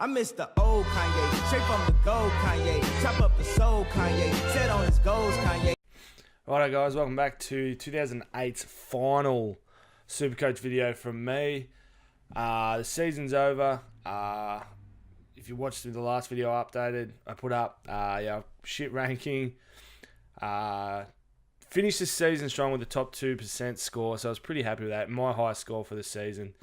I miss the old Kanye, straight from the gold Kanye. Chop up the soul Kanye, set on his goals Kanye. Righto guys, welcome back to 2008's final Supercoach video from me. The season's over. If you watched the last video I updated, I put up shit ranking. Finished the season strong with the top 2% score, so I was pretty happy with that. My highest score for the season,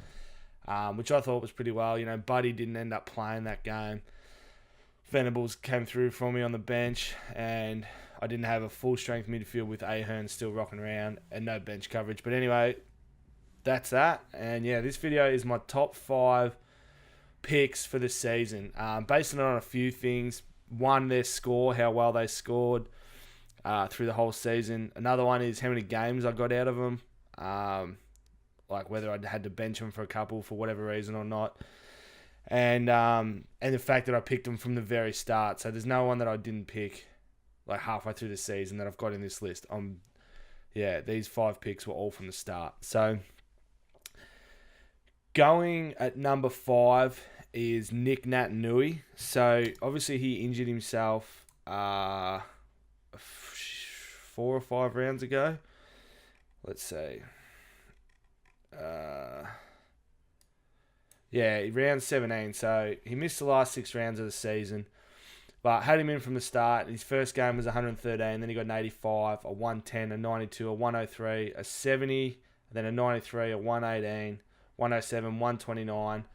which I thought was pretty well. You know, Buddy didn't end up playing that game. Venables came through for me on the bench, and I didn't have a full strength midfield with Ahern still rocking around and no bench coverage. But anyway, that's that. And yeah, this video is my top 5 picks for the season. Basing it on a few things. One, their score, how well they scored through the whole season. Another one is how many games I got out of them. Like whether I had to bench them for a couple for whatever reason or not. And the fact that I picked them from the very start. So there's no one that I didn't pick like halfway through the season that I've got in this list. These 5 picks were all from the start. So going at number 5 is Nick Nat Nui. So obviously he injured himself 4 or 5 rounds ago. Let's see. Round 17. So he missed the last 6 rounds of the season. But had him in from the start. His first game was 113. Then he got an 85, a 110, a 92, a 103, a 70, then a 93, a 118, 107, 129,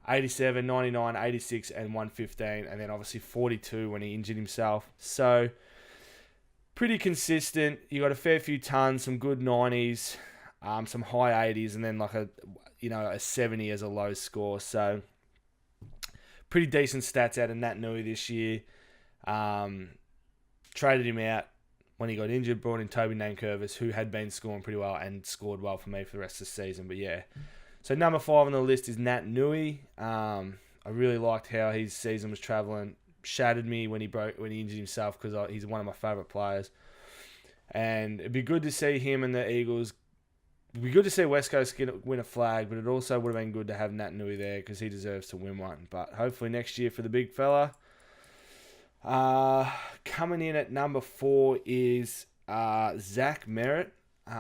87, 99, 86, and 115. And then obviously 42 when he injured himself. So pretty consistent. You got a fair few tons, some good 90s, some high 80s, and then like a 70 as a low score. So pretty decent stats out of Nat Nui this year. Traded him out when he got injured, brought in Toby Nankervis, who had been scoring pretty well and scored well for me for the rest of the season. But yeah, so number 5 on the list is Nat Nui. I really liked how his season was travelling. Shattered me when he injured himself because he's one of my favourite players. And it'd be good to see him and the Eagles. It'd be good to see West Coast win a flag, but it also would have been good to have Nat Nui there because he deserves to win one. But hopefully next year for the big fella. Coming in at number 4 is Zach Merritt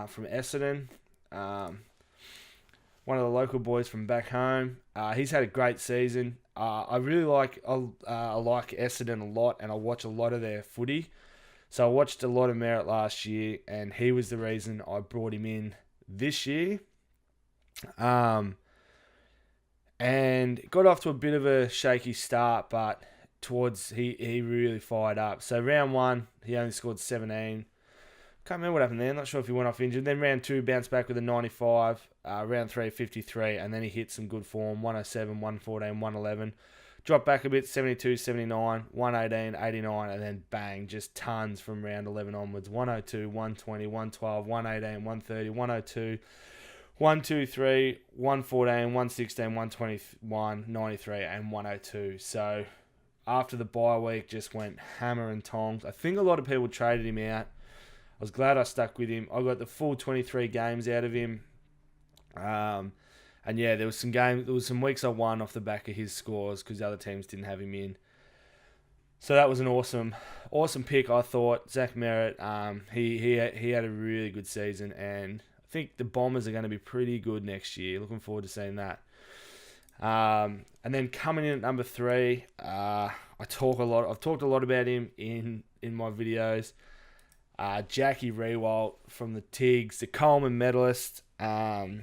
from Essendon. One of the local boys from back home. He's had a great season. I really like Essendon a lot, and I watch a lot of their footy. So I watched a lot of Merritt last year, and he was the reason I brought him in this year. And got off to a bit of a shaky start, but towards he really fired up. So round 1, he only scored 17. Can't remember what happened there. Not sure if he went off injured. Then round 2, bounced back with a 95. Round 3, 53. And then he hit some good form. 107, 114, 111. Dropped back a bit, 72, 79, 118, 89. And then bang, just tons from round 11 onwards. 102, 120, 112, 118, 130, 102, 123, 114, 116, 121, 93, and 102. So after the bye week, just went hammer and tongs. I think a lot of people traded him out. I was glad I stuck with him. I got the full 23 games out of him. And yeah, there was some weeks I won off the back of his scores because the other teams didn't have him in. So that was an awesome pick, I thought. Zach Merritt, he had a really good season, and I think the Bombers are going to be pretty good next year. Looking forward to seeing that. And then coming in at number 3, I've talked a lot about him in my videos. Jackie Rewalt from the Tigs, the Coleman medalist, had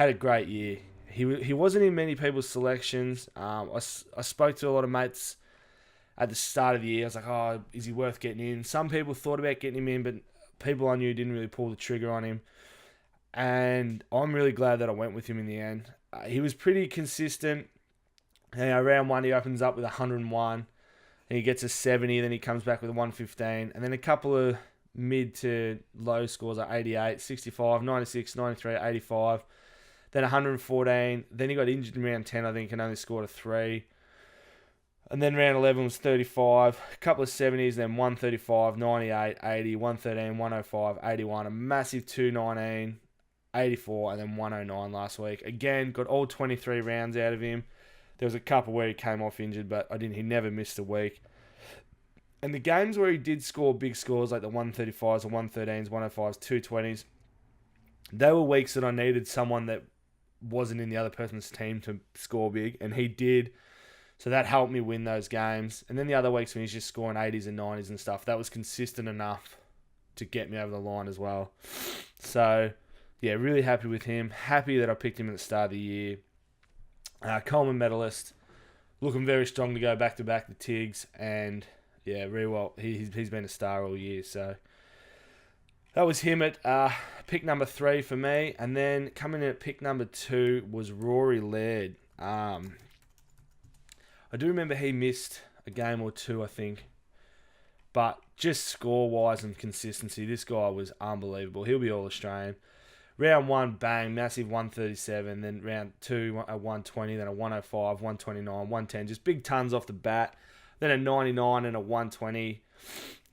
a great year. He wasn't in many people's selections. I spoke to a lot of mates at the start of the year. I was like, oh, is he worth getting in? Some people thought about getting him in, but people I knew didn't really pull the trigger on him. And I'm really glad that I went with him in the end. He was pretty consistent. Round 1, he opens up with 101. And he gets a 70, then he comes back with a 115. And then a couple of mid to low scores like 88, 65, 96, 93, 85. Then 114. Then he got injured in round 10, I think, and only scored a 3. And then round 11 was 35. A couple of 70s, then 135, 98, 80, 113, 105, 81. A massive 219, 84, and then 109 last week. Again, got all 23 rounds out of him. There was a couple where he came off injured, but he never missed a week. And the games where he did score big scores, like the 135s, the 113s, 105s, 220s, they were weeks that I needed someone that wasn't in the other person's team to score big, and he did. So that helped me win those games. And then the other weeks when he's just scoring 80s and 90s and stuff, that was consistent enough to get me over the line as well. So, yeah, really happy with him. Happy that I picked him at the start of the year. Coleman medalist. Looking very strong to go back-to-back the Tigs. And, yeah, really well. He's been a star all year. So that was him at pick number 3 for me. And then coming in at pick number 2 was Rory Laird. I do remember he missed a game or two, I think. But just score-wise and consistency, this guy was unbelievable. He'll be All-Australian. Round 1, bang, massive 137. Then round 2, a 120. Then a 105, 129, 110. Just big tons off the bat. Then a 99 and a 120.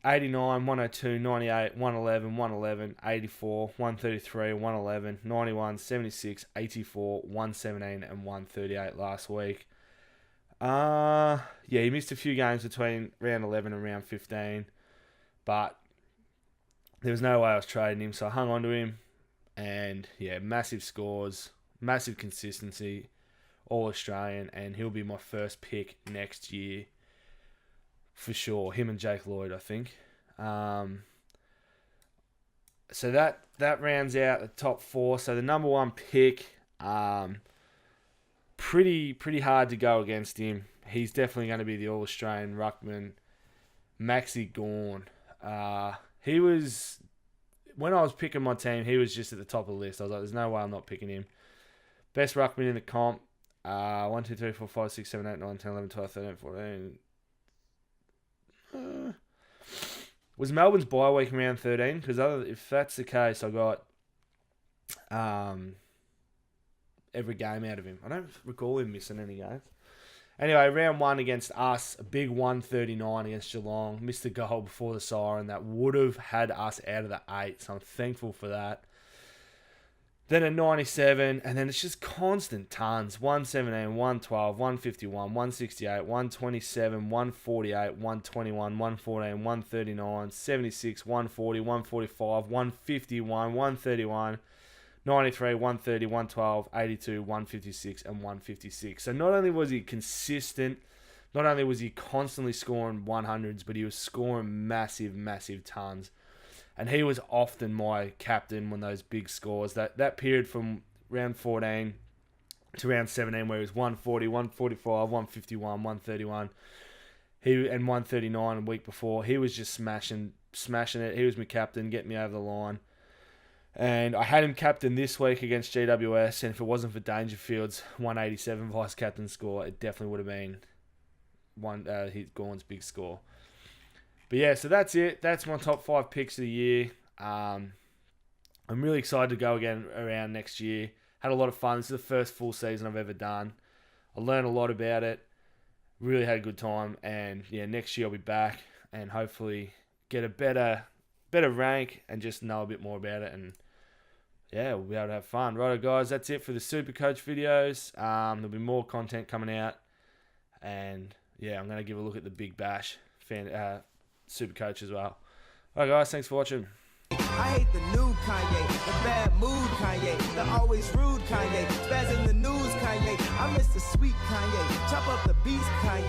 89, 102, 98, 111, 111, 84, 133, 111, 91, 76, 84, 117, and 138 last week. Yeah, he missed a few games between round 11 and round 15, but there was no way I was trading him, so I hung on to him, and yeah, massive scores, massive consistency, All-Australian, and he'll be my first pick next year, for sure, him and Jake Lloyd, I think. So that rounds out the top 4, so the number 1 pick, pretty hard to go against him. He's definitely going to be the All-Australian ruckman, Maxi Gawn. He was, when I was picking my team, he was just at the top of the list. I was like, there's no way I'm not picking him. Best ruckman in the comp, 1, 2, 3, 4, 5, 6, 7, 8, 9, 10, 11, 12, 13, 14. Was Melbourne's bye week in round 13? Because if that's the case, I got every game out of him. I don't recall him missing any games. Anyway, round 1 against us, a big 139 against Geelong. Missed a goal before the siren. That would have had us out of the 8, so I'm thankful for that. Then a 97, and then it's just constant tons. 117, 112, 151, 168, 127, 148, 121, 114, 139, 76, 140, 145, 151, 131, 93, 130, 112, 82, 156, and 156. So not only was he consistent, not only was he constantly scoring 100s, but he was scoring massive, massive tons. And he was often my captain when those big scores. That period from round 14 to round 17 where he was 140, 145, 151, 131, and 139 a week before, he was just smashing it. He was my captain, getting me over the line. And I had him captain this week against GWS, and if it wasn't for Dangerfield's 187 vice captain score, it definitely would have been Gawn's big score. But yeah, so that's it. That's my top 5 picks of the year. I'm really excited to go again around next year. Had a lot of fun. This is the first full season I've ever done. I learned a lot about it. Really had a good time. And yeah, next year I'll be back and hopefully get a better rank and just know a bit more about it. And yeah, we'll be able to have fun. Righto, guys, that's it for the Supercoach videos. There'll be more content coming out. And yeah, I'm going to give a look at the Big Bash Supercoach as well. Alright guys, thanks for watching. I hate the new Kanye, the bad mood Kanye, the always rude Kanye, spaz in the news Kanye. I miss the sweet Kanye, chop up the beast Kanye.